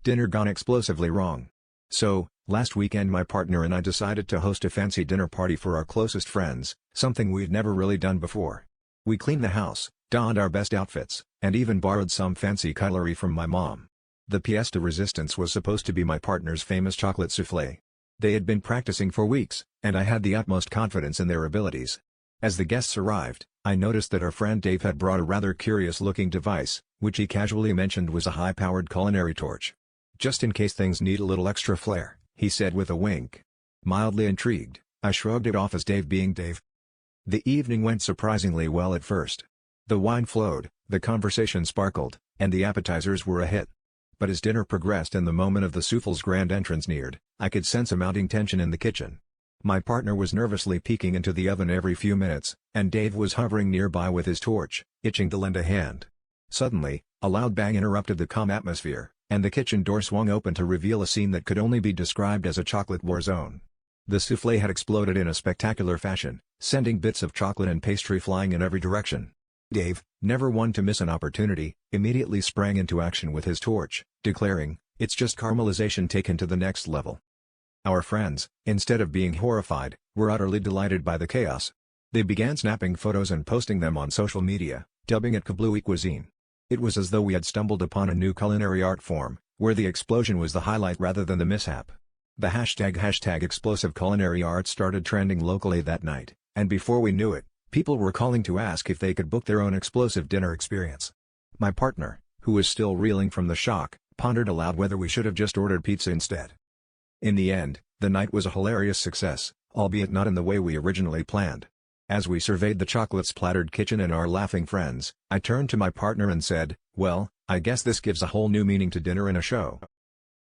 Dinner gone explosively wrong. So, last weekend my partner and I decided to host a fancy dinner party for our closest friends, something we'd never really done before. We cleaned the house, donned our best outfits, and even borrowed some fancy cutlery from my mom. The pièce de résistance was supposed to be my partner's famous chocolate soufflé. They had been practicing for weeks, and I had the utmost confidence in their abilities. As the guests arrived, I noticed that our friend Dave had brought a rather curious-looking device, which he casually mentioned was a high-powered culinary torch. "Just in case things need a little extra flair," he said with a wink. Mildly intrigued, I shrugged it off as Dave being Dave. The evening went surprisingly well at first. The wine flowed, the conversation sparkled, and the appetizers were a hit. But as dinner progressed and the moment of the souffle's grand entrance neared, I could sense a mounting tension in the kitchen. My partner was nervously peeking into the oven every few minutes, and Dave was hovering nearby with his torch, itching to lend a hand. Suddenly, a loud bang interrupted the calm atmosphere, and the kitchen door swung open to reveal a scene that could only be described as a chocolate war zone. The soufflé had exploded in a spectacular fashion, sending bits of chocolate and pastry flying in every direction. Dave, never one to miss an opportunity, immediately sprang into action with his torch, declaring, "It's just caramelization taken to the next level." Our friends, instead of being horrified, were utterly delighted by the chaos. They began snapping photos and posting them on social media, dubbing it kablooey cuisine. It was as though we had stumbled upon a new culinary art form, where the explosion was the highlight rather than the mishap. The hashtag explosive culinary art started trending locally that night, and before we knew it, people were calling to ask if they could book their own explosive dinner experience. My partner, who was still reeling from the shock, pondered aloud whether we should have just ordered pizza instead. In the end, the night was a hilarious success, albeit not in the way we originally planned. As we surveyed the chocolate-splattered kitchen and our laughing friends, I turned to my partner and said, "Well, I guess this gives a whole new meaning to dinner and a show."